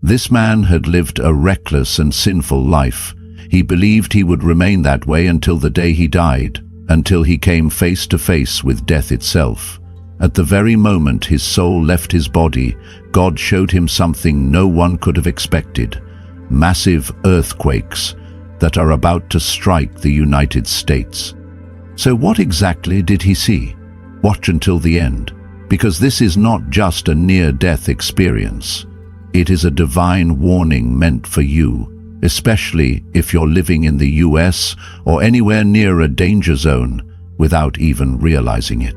This man had lived a reckless and sinful life. He believed he would remain that way until the day he died, until he came face to face with death itself. At the very moment his soul left his body, God showed him something no one could have expected: massive earthquakes that are about to strike the United States. So what exactly did he see? Watch until the end, because this is not just a near-death experience. It is a divine warning meant for you, especially if you're living in the US or anywhere near a danger zone without even realizing it.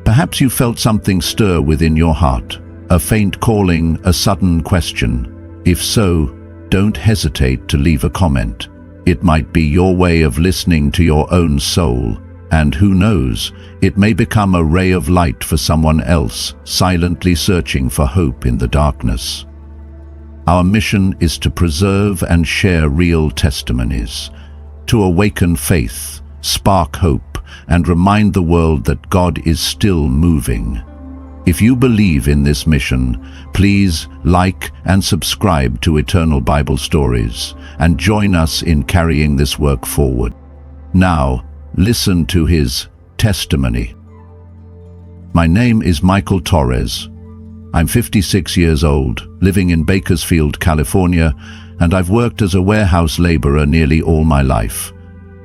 Perhaps you felt something stir within your heart, a faint calling, a sudden question. If so, don't hesitate to leave a comment. It might be your way of listening to your own soul, and who knows, it may become a ray of light for someone else silently searching for hope in the darkness. Our mission is to preserve and share real testimonies, to awaken faith, spark hope, and remind the world that God is still moving. If you believe in this mission, please like and subscribe to Eternal Bible Stories and join us in carrying this work forward. Now, listen to his testimony. My name is Michael Torres. I'm 56 years old, living in Bakersfield, California, and I've worked as a warehouse laborer nearly all my life.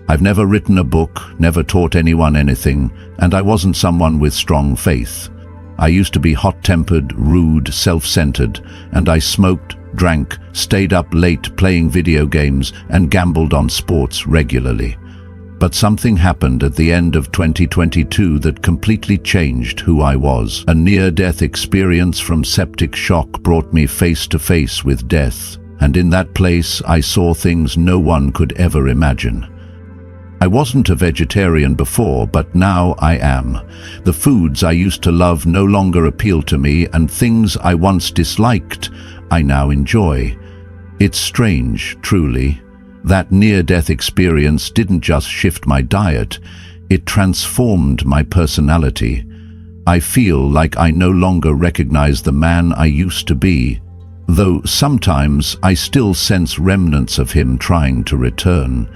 I've never written a book, never taught anyone anything, and I wasn't someone with strong faith. I used to be hot-tempered, rude, self-centered, and I smoked, drank, stayed up late playing video games, and gambled on sports regularly. But something happened at the end of 2022 that completely changed who I was. A near-death experience from septic shock brought me face to face with death, and in that place I saw things no one could ever imagine. I wasn't a vegetarian before, but now I am. The foods I used to love no longer appeal to me, and things I once disliked, I now enjoy. It's strange, truly. That near-death experience didn't just shift my diet, it transformed my personality. I feel like I no longer recognize the man I used to be, though sometimes I still sense remnants of him trying to return.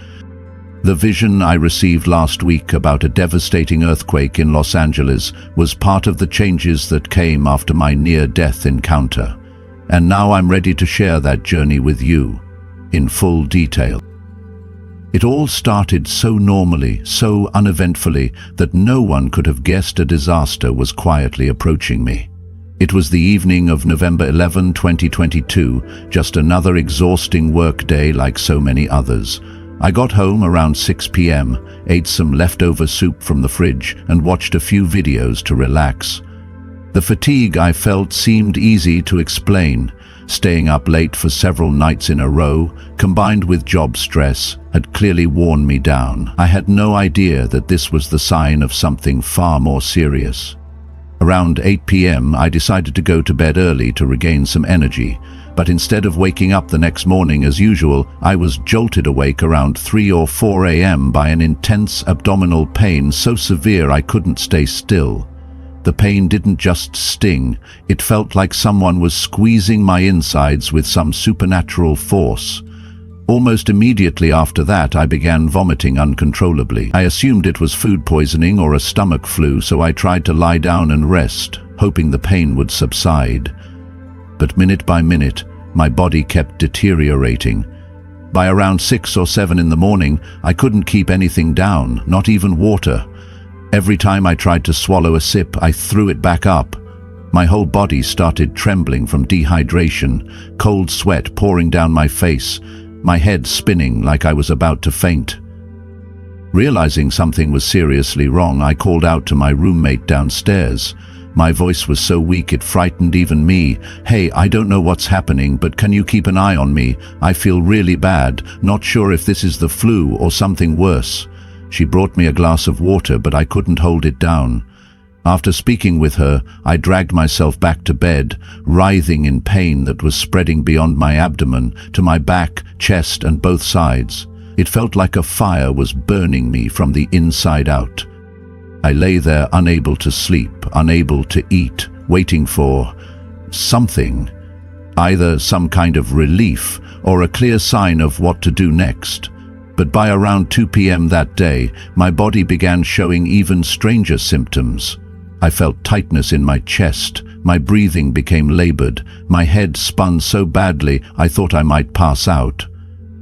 The vision I received last week about a devastating earthquake in Los Angeles was part of the changes that came after my near-death encounter. And now I'm ready to share that journey with you, in full detail. It all started so normally, so uneventfully, that no one could have guessed a disaster was quietly approaching me. It was the evening of November 11, 2022, just another exhausting work day like so many others. I got home around 6 p.m., ate some leftover soup from the fridge, and watched a few videos to relax. The fatigue I felt seemed easy to explain. Staying up late for several nights in a row, combined with job stress, had clearly worn me down. I had no idea that this was the sign of something far more serious. Around 8 p.m., I decided to go to bed early to regain some energy. But instead of waking up the next morning as usual, I was jolted awake around 3 or 4 a.m. by an intense abdominal pain so severe I couldn't stay still. The pain didn't just sting, it felt like someone was squeezing my insides with some supernatural force. Almost immediately after that, I began vomiting uncontrollably. I assumed it was food poisoning or a stomach flu, so I tried to lie down and rest, hoping the pain would subside. But minute by minute, my body kept deteriorating. By around 6 or 7 in the morning, I couldn't keep anything down, not even water. Every time I tried to swallow a sip, I threw it back up. My whole body started trembling from dehydration, cold sweat pouring down my face, my head spinning like I was about to faint. Realizing something was seriously wrong, I called out to my roommate downstairs. My voice was so weak it frightened even me. "Hey, I don't know what's happening, but can you keep an eye on me? I feel really bad, not sure if this is the flu or something worse." She brought me a glass of water, but I couldn't hold it down. After speaking with her, I dragged myself back to bed, writhing in pain that was spreading beyond my abdomen, to my back, chest, and both sides. It felt like a fire was burning me from the inside out. I lay there unable to sleep, unable to eat, waiting for something. either some kind of relief or a clear sign of what to do next. But by around 2 p.m. that day, my body began showing even stranger symptoms. I felt tightness in my chest, my breathing became labored, my head spun so badly I thought I might pass out.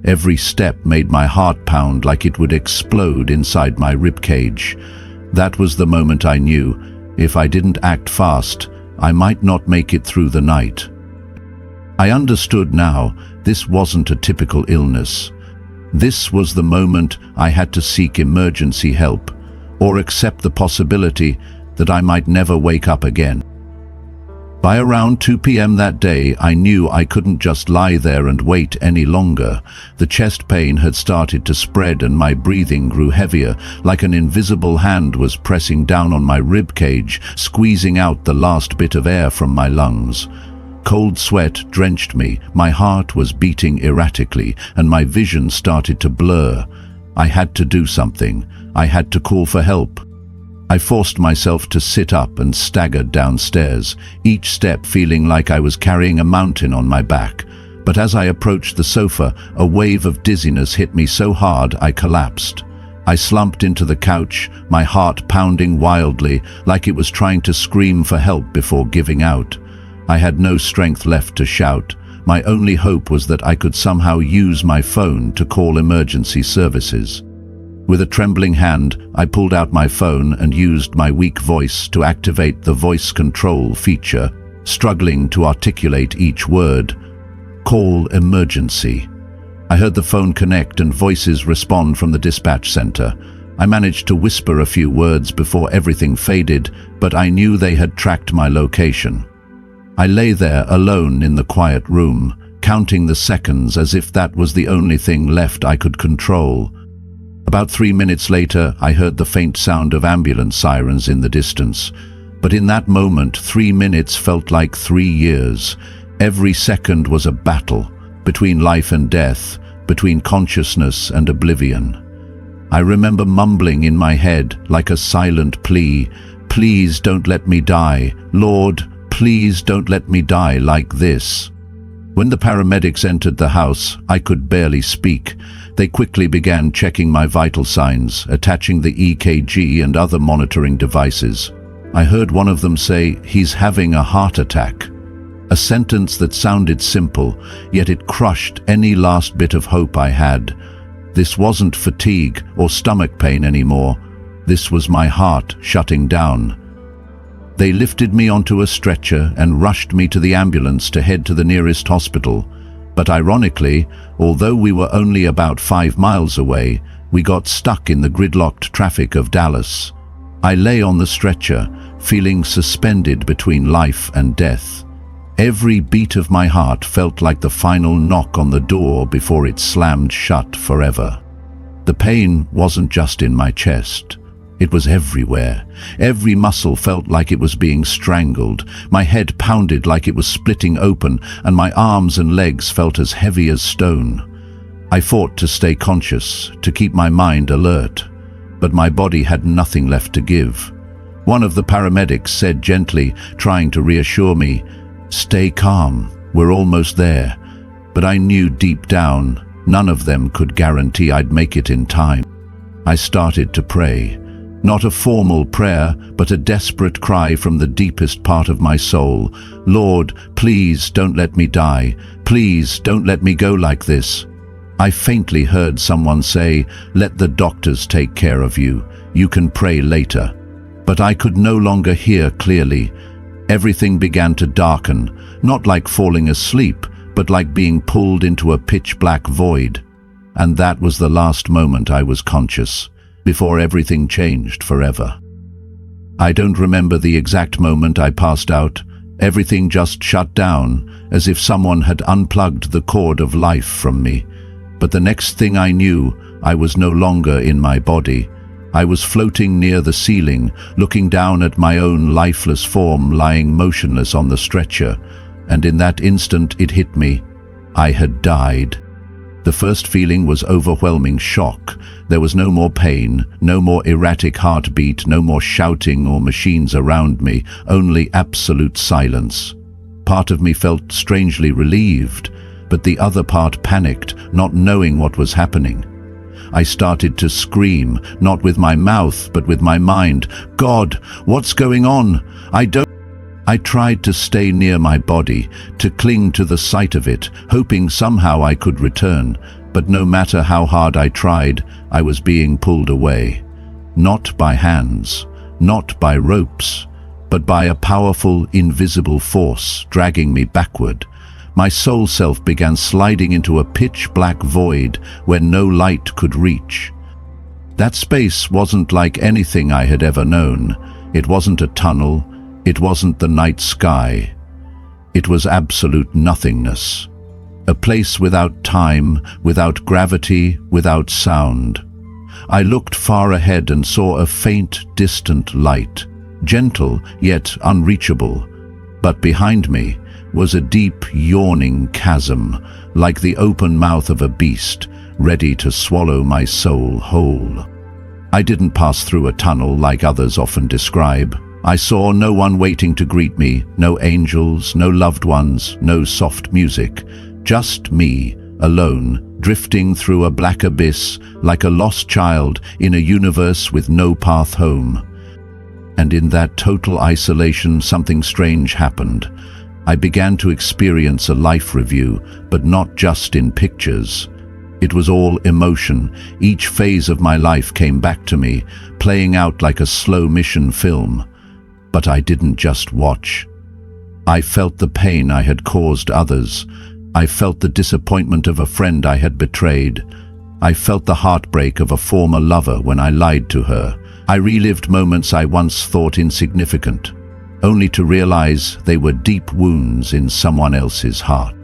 Every step made my heart pound like it would explode inside my ribcage. That was the moment I knew, if I didn't act fast, I might not make it through the night. I understood now, this wasn't a typical illness. This was the moment I had to seek emergency help, or accept the possibility that I might never wake up again. By around 2 p.m. that day, I knew I couldn't just lie there and wait any longer. The chest pain had started to spread and my breathing grew heavier, like an invisible hand was pressing down on my rib cage, squeezing out the last bit of air from my lungs. Cold sweat drenched me, my heart was beating erratically, and my vision started to blur. I had to do something. I had to call for help. I forced myself to sit up and staggered downstairs, each step feeling like I was carrying a mountain on my back. But as I approached the sofa, a wave of dizziness hit me so hard I collapsed. I slumped into the couch, my heart pounding wildly, like it was trying to scream for help before giving out. I had no strength left to shout. My only hope was that I could somehow use my phone to call emergency services. With a trembling hand, I pulled out my phone and used my weak voice to activate the voice control feature, struggling to articulate each word. Call emergency. I heard the phone connect and voices respond from the dispatch center. I managed to whisper a few words before everything faded, but I knew they had tracked my location. I lay there alone in the quiet room, counting the seconds as if that was the only thing left I could control. About 3 minutes later, I heard the faint sound of ambulance sirens in the distance. But in that moment, 3 minutes felt like 3 years. Every second was a battle, between life and death, between consciousness and oblivion. I remember mumbling in my head like a silent plea, "Please don't let me die. Lord, please don't let me die like this." When the paramedics entered the house, I could barely speak. They quickly began checking my vital signs, attaching the EKG and other monitoring devices. I heard one of them say, "He's having a heart attack." A sentence that sounded simple, yet it crushed any last bit of hope I had. This wasn't fatigue or stomach pain anymore. This was my heart shutting down. They lifted me onto a stretcher and rushed me to the ambulance to head to the nearest hospital. But ironically, although we were only about 5 miles away, we got stuck in the gridlocked traffic of Dallas. I lay on the stretcher, feeling suspended between life and death. Every beat of my heart felt like the final knock on the door before it slammed shut forever. The pain wasn't just in my chest. It was everywhere. Every muscle felt like it was being strangled. My head pounded like it was splitting open, and my arms and legs felt as heavy as stone. I fought to stay conscious, to keep my mind alert, but my body had nothing left to give. One of the paramedics said gently, trying to reassure me, "Stay calm, we're almost there." But I knew deep down, none of them could guarantee I'd make it in time. I started to pray. Not a formal prayer, but a desperate cry from the deepest part of my soul. "Lord, please don't let me die. Please don't let me go like this." I faintly heard someone say, "Let the doctors take care of you. You can pray later." But I could no longer hear clearly. Everything began to darken, not like falling asleep, but like being pulled into a pitch-black void. And that was the last moment I was conscious, before everything changed forever. I don't remember the exact moment I passed out. Everything just shut down, as if someone had unplugged the cord of life from me. But the next thing I knew, I was no longer in my body. I was floating near the ceiling, looking down at my own lifeless form lying motionless on the stretcher, and in that instant it hit me. I had died. The first feeling was overwhelming shock. There was no more pain, no more erratic heartbeat, no more shouting or machines around me, only absolute silence. Part of me felt strangely relieved, but the other part panicked, not knowing what was happening. I started to scream, not with my mouth, but with my mind. God, what's going on? I tried to stay near my body, to cling to the sight of it, hoping somehow I could return, but no matter how hard I tried, I was being pulled away. Not by hands, not by ropes, but by a powerful, invisible force dragging me backward. My soul self began sliding into a pitch-black void where no light could reach. That space wasn't like anything I had ever known. It wasn't a tunnel. It wasn't the night sky. It was absolute nothingness. A place without time, without gravity, without sound. I looked far ahead and saw a faint, distant light, gentle yet unreachable. But behind me was a deep, yawning chasm, like the open mouth of a beast, ready to swallow my soul whole. I didn't pass through a tunnel like others often describe. I saw no one waiting to greet me, no angels, no loved ones, no soft music. Just me, alone, drifting through a black abyss, like a lost child in a universe with no path home. And in that total isolation, something strange happened. I began to experience a life review, but not just in pictures. It was all emotion. Each phase of my life came back to me, playing out like a slow-motion film. But I didn't just watch. I felt the pain I had caused others. I felt the disappointment of a friend I had betrayed. I felt the heartbreak of a former lover when I lied to her. I relived moments I once thought insignificant, only to realize they were deep wounds in someone else's heart.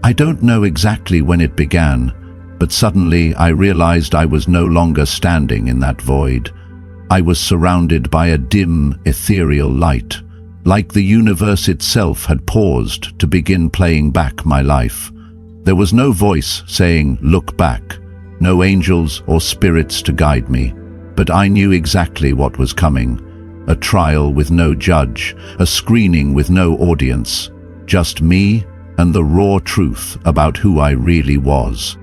I don't know exactly when it began, but suddenly I realized I was no longer standing in that void. I was surrounded by a dim, ethereal light, like the universe itself had paused to begin playing back my life. There was no voice saying, "Look back," no angels or spirits to guide me, but I knew exactly what was coming. A trial with no judge, a screening with no audience, just me and the raw truth about who I really was.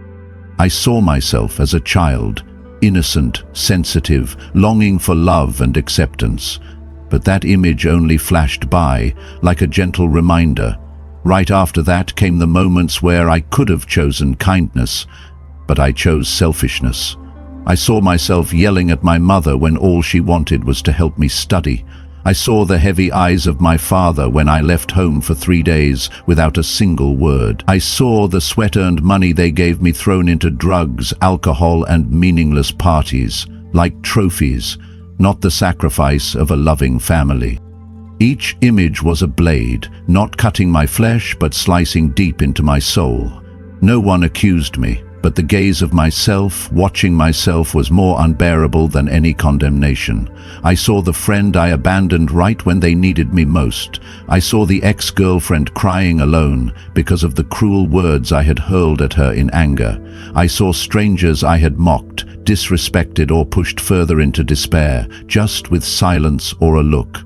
I saw myself as a child, innocent, sensitive, longing for love and acceptance. But that image only flashed by, like a gentle reminder. Right after that came the moments where I could have chosen kindness, but I chose selfishness. I saw myself yelling at my mother when all she wanted was to help me study. I saw the heavy eyes of my father when I left home for 3 days without a single word. I saw the sweat-earned money they gave me thrown into drugs, alcohol, and meaningless parties, like trophies, not the sacrifice of a loving family. Each image was a blade, not cutting my flesh but slicing deep into my soul. No one accused me, but the gaze of myself, watching myself, was more unbearable than any condemnation. I saw the friend I abandoned right when they needed me most. I saw the ex-girlfriend crying alone because of the cruel words I had hurled at her in anger. I saw strangers I had mocked, disrespected, or pushed further into despair, just with silence or a look.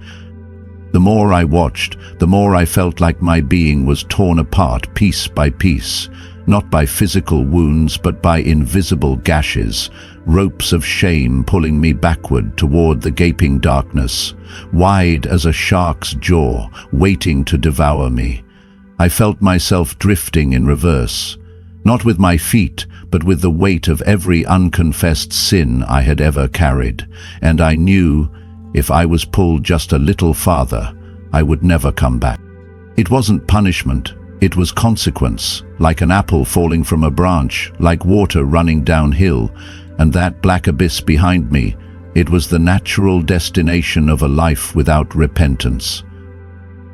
The more I watched, the more I felt like my being was torn apart piece by piece. Not by physical wounds, but by invisible gashes, ropes of shame pulling me backward toward the gaping darkness, wide as a shark's jaw, waiting to devour me. I felt myself drifting in reverse, not with my feet, but with the weight of every unconfessed sin I had ever carried, and I knew if I was pulled just a little farther, I would never come back. It wasn't punishment. It was consequence, like an apple falling from a branch, like water running downhill, and that black abyss behind me, it was the natural destination of a life without repentance.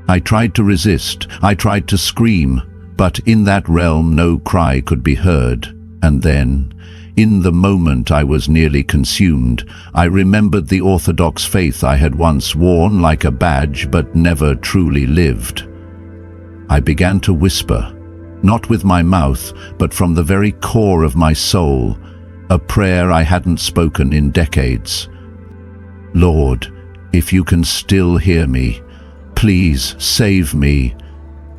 I tried to resist, I tried to scream, but in that realm no cry could be heard. And then, in the moment I was nearly consumed, I remembered the orthodox faith I had once worn like a badge but never truly lived. I began to whisper, not with my mouth, but from the very core of my soul, a prayer I hadn't spoken in decades. Lord, if you can still hear me, Please save me.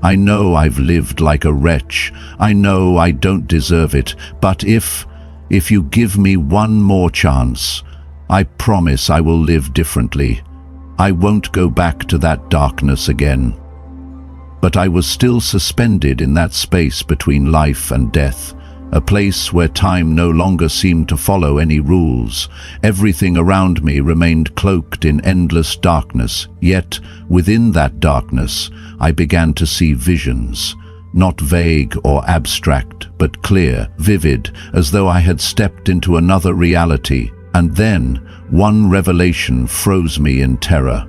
I know I've lived like a wretch. I know I don't deserve it, but if you give me one more chance, I promise I will live differently. I won't go back to that darkness again." But I was still suspended in that space between life and death, a place where time no longer seemed to follow any rules. Everything around me remained cloaked in endless darkness, yet within that darkness I began to see visions, not vague or abstract, but clear, vivid, as though I had stepped into another reality. And then one revelation froze me in terror.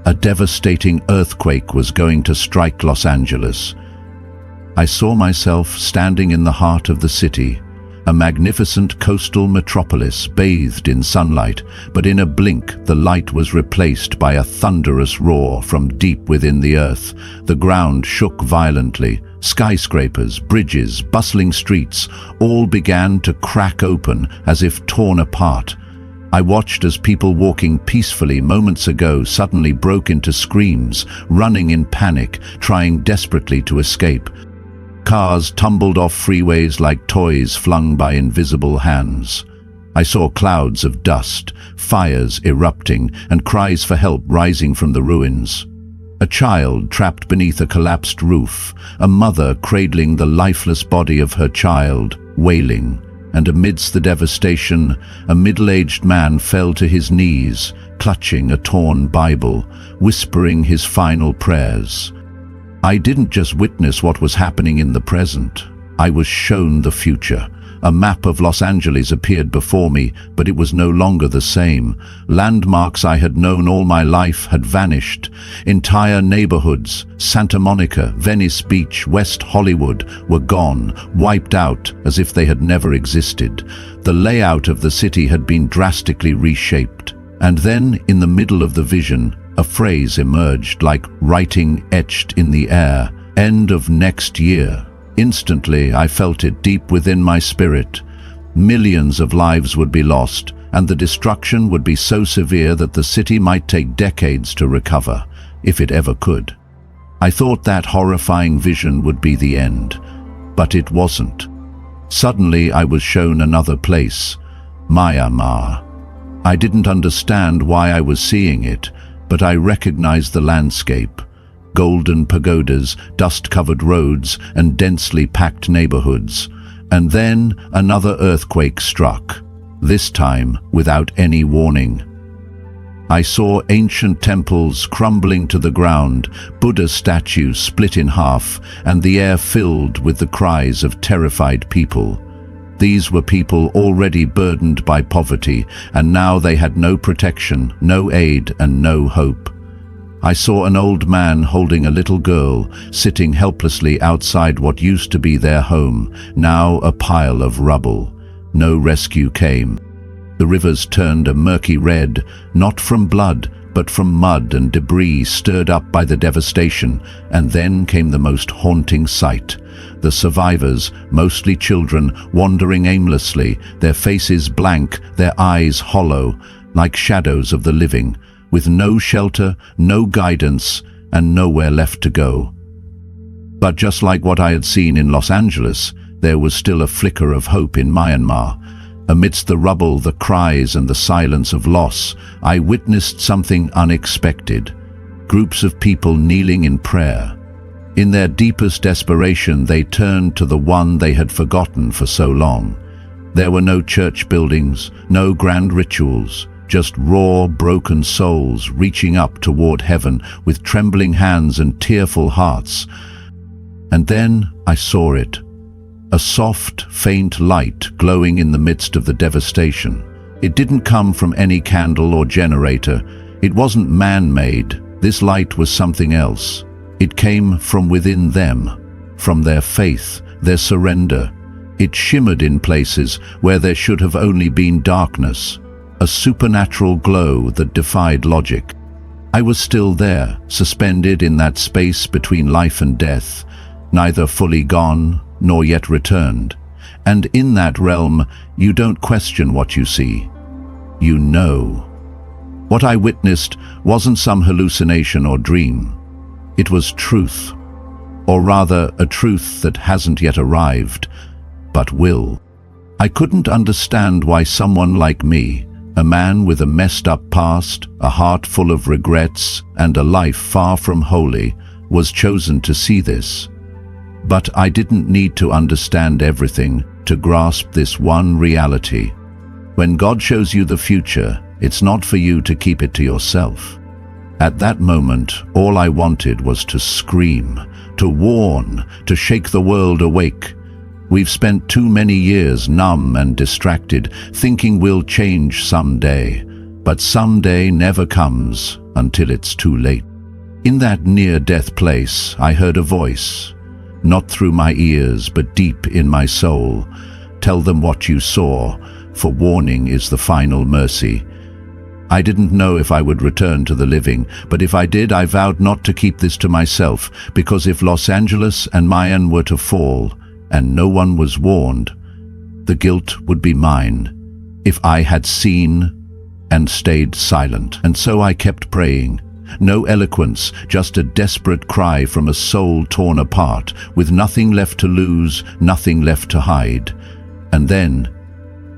A devastating earthquake was going to strike Los Angeles. I saw myself standing in the heart of the city, a magnificent coastal metropolis bathed in sunlight, but in a blink the light was replaced by a thunderous roar from deep within the earth. The ground shook violently. Skyscrapers, bridges, bustling streets, all began to crack open as if torn apart. I watched as people walking peacefully moments ago suddenly broke into screams, running in panic, trying desperately to escape. Cars tumbled off freeways like toys flung by invisible hands. I saw clouds of dust, fires erupting, and cries for help rising from the ruins. A child trapped beneath a collapsed roof, a mother cradling the lifeless body of her child, wailing. And amidst the devastation, a middle-aged man fell to his knees, clutching a torn Bible, whispering his final prayers. I didn't just witness what was happening in the present. I was shown the future. A map of Los Angeles appeared before me, but it was no longer the same. Landmarks I had known all my life had vanished. Entire neighborhoods, Santa Monica, Venice Beach, West Hollywood, were gone, wiped out as if they had never existed. The layout of the city had been drastically reshaped. And then, in the middle of the vision, a phrase emerged like writing etched in the air: "End of next year." Instantly, I felt it deep within my spirit. Millions of lives would be lost, and the destruction would be so severe that the city might take decades to recover, if it ever could. I thought that horrifying vision would be the end, but it wasn't. Suddenly, I was shown another place, Myanmar. I didn't understand why I was seeing it, but I recognized the landscape. Golden pagodas, dust-covered roads, and densely packed neighborhoods. And then another earthquake struck, this time without any warning. I saw ancient temples crumbling to the ground, Buddha statues split in half, and the air filled with the cries of terrified people. These were people already burdened by poverty, and now they had no protection, no aid, and no hope. I saw an old man holding a little girl, sitting helplessly outside what used to be their home, now a pile of rubble. No rescue came. The rivers turned a murky red, not from blood, but from mud and debris stirred up by the devastation, and then came the most haunting sight. The survivors, mostly children, wandering aimlessly, their faces blank, their eyes hollow, like shadows of the living, with no shelter, no guidance, and nowhere left to go. But just like what I had seen in Los Angeles, there was still a flicker of hope in Myanmar. Amidst the rubble, the cries, and the silence of loss, I witnessed something unexpected. Groups of people kneeling in prayer. In their deepest desperation, they turned to the one they had forgotten for so long. There were no church buildings, no grand rituals, just raw, broken souls reaching up toward heaven with trembling hands and tearful hearts. And then I saw it. A soft, faint light glowing in the midst of the devastation. It didn't come from any candle or generator. It wasn't man-made. This light was something else. It came from within them, from their faith, their surrender. It shimmered in places where there should have only been darkness. A supernatural glow that defied logic. I was still there, suspended in that space between life and death, neither fully gone nor yet returned. And in that realm, you don't question what you see. You know. What I witnessed wasn't some hallucination or dream. It was truth, or rather a truth that hasn't yet arrived, but will. I couldn't understand why someone like me, a man with a messed up past, a heart full of regrets, and a life far from holy, was chosen to see this. But I didn't need to understand everything to grasp this one reality. When God shows you the future, it's not for you to keep it to yourself. At that moment, all I wanted was to scream, to warn, to shake the world awake. We've spent too many years numb and distracted, thinking we'll change someday. But someday never comes until it's too late. In that near-death place, I heard a voice, not through my ears, but deep in my soul. Tell them what you saw, for warning is the final mercy. I didn't know if I would return to the living, but if I did, I vowed not to keep this to myself, because if Los Angeles and Mayan were to fall, and no one was warned, the guilt would be mine, if I had seen and stayed silent. And so I kept praying. No eloquence, just a desperate cry from a soul torn apart, with nothing left to lose, nothing left to hide. And then,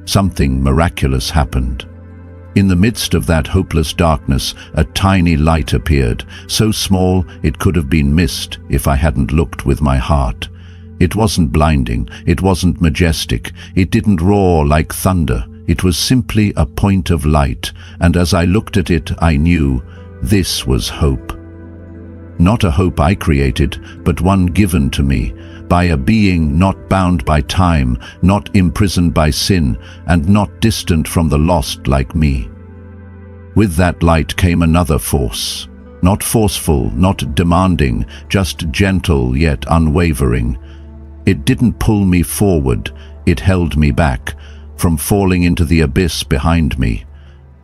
something miraculous happened. In the midst of that hopeless darkness, a tiny light appeared, so small it could have been missed if I hadn't looked with my heart. It wasn't blinding, it wasn't majestic, it didn't roar like thunder. It was simply a point of light, and as I looked at it, I knew this was hope. Not a hope I created, but one given to me, by a being not bound by time, not imprisoned by sin, and not distant from the lost like me. With that light came another force, not forceful, not demanding, just gentle yet unwavering. It didn't pull me forward, it held me back, from falling into the abyss behind me.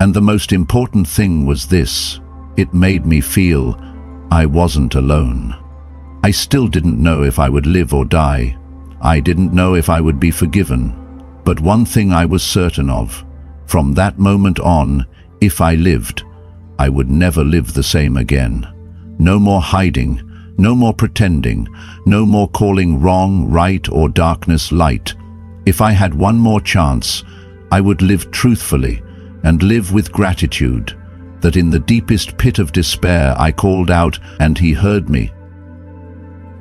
And the most important thing was this: it made me feel I wasn't alone. I still didn't know if I would live or die. I didn't know if I would be forgiven. But one thing I was certain of: from that moment on, if I lived, I would never live the same again. No more hiding, no more pretending, no more calling wrong right or darkness light. If I had one more chance, I would live truthfully and live with gratitude, that in the deepest pit of despair I called out and he heard me.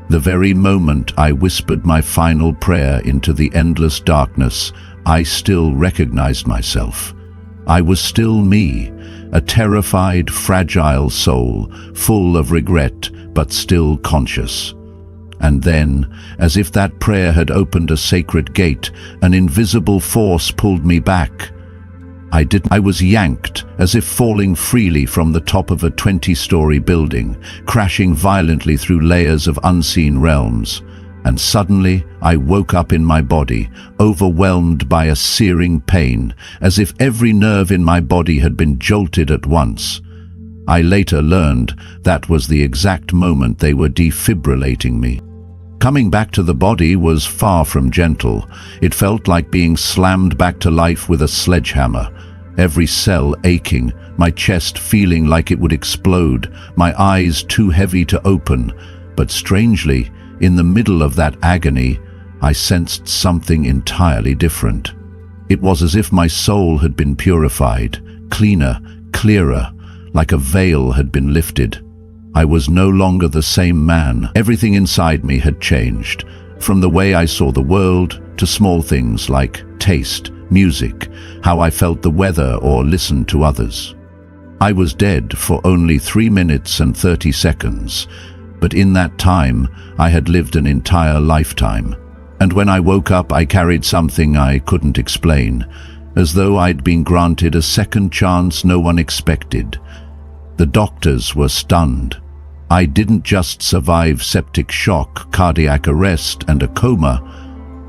The very moment I whispered my final prayer into the endless darkness, I still recognized myself. I was still me, a terrified, fragile soul, full of regret, but still conscious. And then, as if that prayer had opened a sacred gate, an invisible force pulled me back. I was yanked, as if falling freely from the top of a 20-story building, crashing violently through layers of unseen realms. And suddenly, I woke up in my body, overwhelmed by a searing pain, as if every nerve in my body had been jolted at once. I later learned that was the exact moment they were defibrillating me. Coming back to the body was far from gentle. It felt like being slammed back to life with a sledgehammer. Every cell aching, my chest feeling like it would explode, my eyes too heavy to open. But strangely, in the middle of that agony, I sensed something entirely different. It was as if my soul had been purified, cleaner, clearer, like a veil had been lifted. I was no longer the same man. Everything inside me had changed, from the way I saw the world to small things like taste, music, how I felt the weather or listened to others. I was dead for only 3 minutes and 30 seconds, but in that time I had lived an entire lifetime. And when I woke up, I carried something I couldn't explain, as though I'd been granted a second chance no one expected. The doctors were stunned. I didn't just survive septic shock, cardiac arrest, and a coma.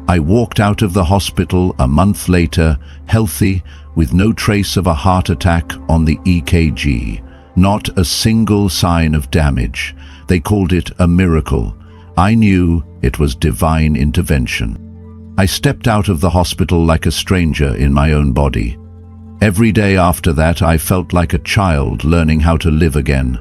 I walked out of the hospital a month later, healthy, with no trace of a heart attack on the EKG. Not a single sign of damage. They called it a miracle. I knew it was divine intervention. I stepped out of the hospital like a stranger in my own body. Every day after that, I felt like a child learning how to live again.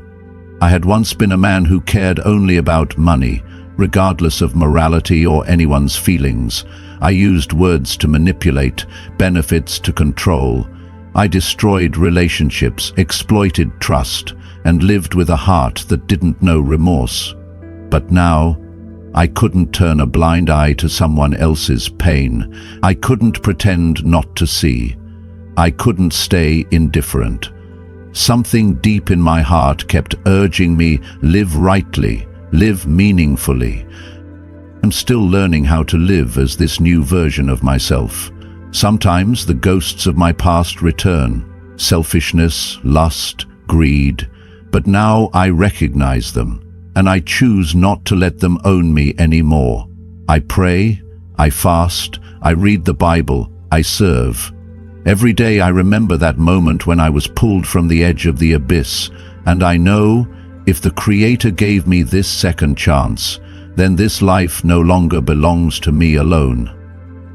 I had once been a man who cared only about money, regardless of morality or anyone's feelings. I used words to manipulate, benefits to control. I destroyed relationships, exploited trust, and lived with a heart that didn't know remorse. But now, I couldn't turn a blind eye to someone else's pain. I couldn't pretend not to see. I couldn't stay indifferent. Something deep in my heart kept urging me, live rightly, live meaningfully. I'm still learning how to live as this new version of myself. Sometimes the ghosts of my past return, selfishness, lust, greed, but now I recognize them, and I choose not to let them own me anymore. I pray, I fast, I read the Bible, I serve. Every day I remember that moment when I was pulled from the edge of the abyss, and I know if the Creator gave me this second chance, then this life no longer belongs to me alone.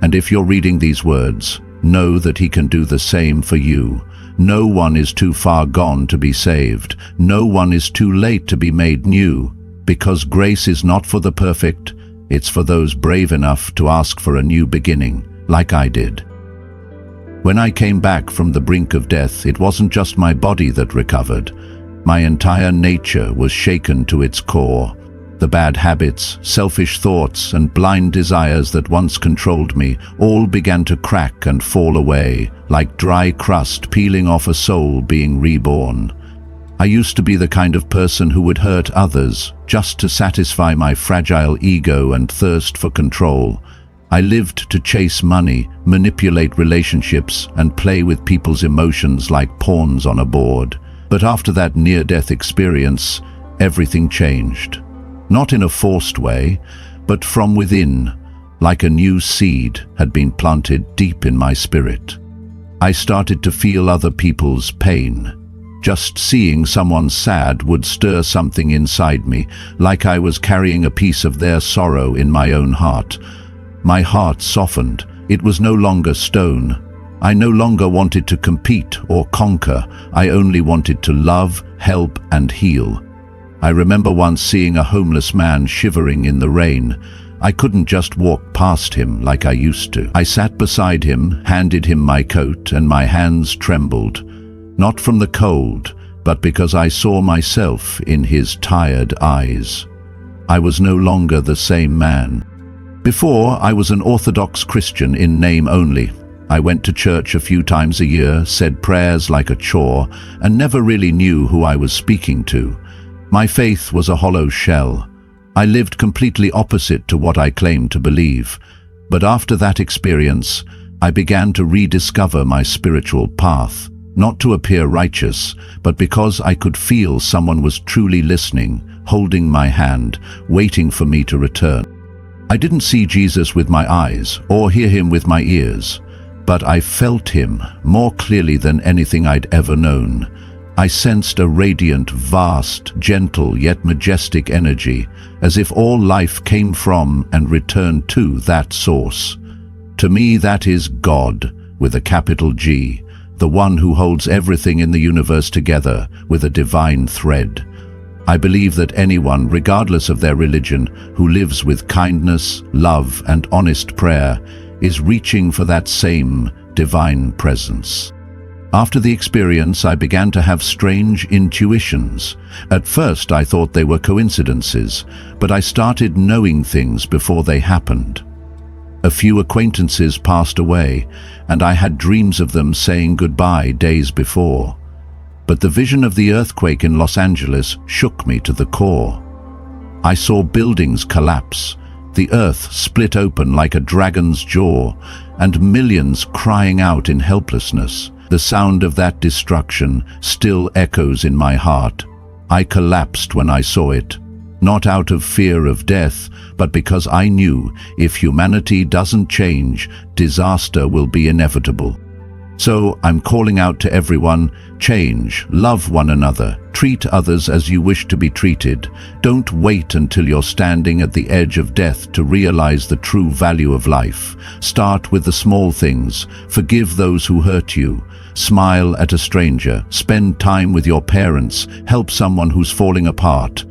And if you're reading these words, know that He can do the same for you. No one is too far gone to be saved. No one is too late to be made new, because grace is not for the perfect, it's for those brave enough to ask for a new beginning, like I did. When I came back from the brink of death, it wasn't just my body that recovered. My entire nature was shaken to its core. The bad habits, selfish thoughts, and blind desires that once controlled me all began to crack and fall away, like dry crust peeling off a soul being reborn. I used to be the kind of person who would hurt others just to satisfy my fragile ego and thirst for control. I lived to chase money, manipulate relationships, and play with people's emotions like pawns on a board. But after that near-death experience, everything changed. Not in a forced way, but from within, like a new seed had been planted deep in my spirit. I started to feel other people's pain. Just seeing someone sad would stir something inside me, like I was carrying a piece of their sorrow in my own heart. My heart softened. It was no longer stone. I no longer wanted to compete or conquer. I only wanted to love, help, and heal. I remember once seeing a homeless man shivering in the rain. I couldn't just walk past him like I used to. I sat beside him, handed him my coat, and my hands trembled. Not from the cold, but because I saw myself in his tired eyes. I was no longer the same man. Before, I was an Orthodox Christian in name only. I went to church a few times a year, said prayers like a chore, and never really knew who I was speaking to. My faith was a hollow shell. I lived completely opposite to what I claimed to believe. But after that experience, I began to rediscover my spiritual path, not to appear righteous, but because I could feel someone was truly listening, holding my hand, waiting for me to return. I didn't see Jesus with my eyes or hear Him with my ears, but I felt Him more clearly than anything I'd ever known. I sensed a radiant, vast, gentle yet majestic energy, as if all life came from and returned to that source. To me, that is God, with a capital G, the one who holds everything in the universe together with a divine thread. I believe that anyone, regardless of their religion, who lives with kindness, love, and honest prayer, is reaching for that same divine presence. After the experience, I began to have strange intuitions. At first, I thought they were coincidences, but I started knowing things before they happened. A few acquaintances passed away, and I had dreams of them saying goodbye days before. But the vision of the earthquake in Los Angeles shook me to the core. I saw buildings collapse, the earth split open like a dragon's jaw, and millions crying out in helplessness. The sound of that destruction still echoes in my heart. I collapsed when I saw it, not out of fear of death, but because I knew if humanity doesn't change, disaster will be inevitable. So I'm calling out to everyone, change, love one another, treat others as you wish to be treated. Don't wait until you're standing at the edge of death to realize the true value of life. Start with the small things. Forgive those who hurt you. Smile at a stranger. Spend time with your parents. Help someone who's falling apart.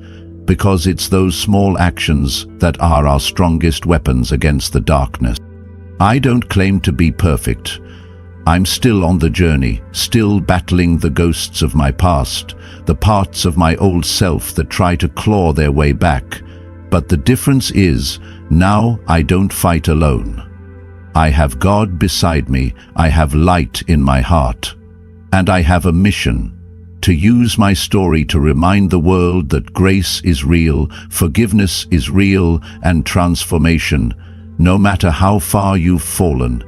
Because it's those small actions that are our strongest weapons against the darkness. I don't claim to be perfect. I'm still on the journey, still battling the ghosts of my past, the parts of my old self that try to claw their way back. But the difference is, now I don't fight alone. I have God beside me, I have light in my heart. And I have a mission, to use my story to remind the world that grace is real, forgiveness is real, and transformation, no matter how far you've fallen,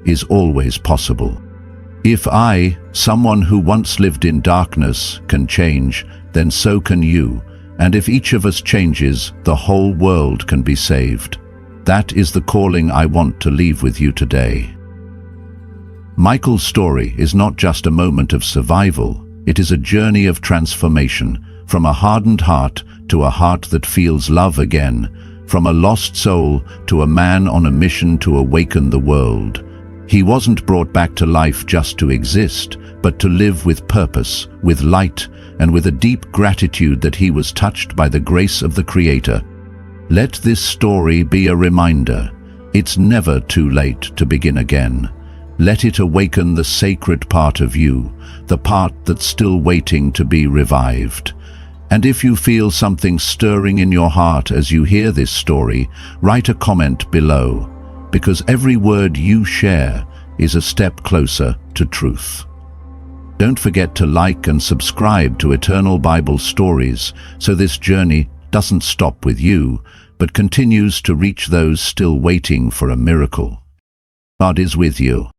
is always possible. If I, someone who once lived in darkness, can change, then so can you. And if each of us changes, the whole world can be saved. That is the calling I want to leave with you today. Michael's story is not just a moment of survival. It is a journey of transformation, from a hardened heart to a heart that feels love again, from a lost soul to a man on a mission to awaken the world. He wasn't brought back to life just to exist, but to live with purpose, with light, and with a deep gratitude that he was touched by the grace of the Creator. Let this story be a reminder. It's never too late to begin again. Let it awaken the sacred part of you, the part that's still waiting to be revived. And if you feel something stirring in your heart as you hear this story, write a comment below, because every word you share is a step closer to truth. Don't forget to like and subscribe to Eternal Bible Stories so this journey doesn't stop with you, but continues to reach those still waiting for a miracle. God is with you.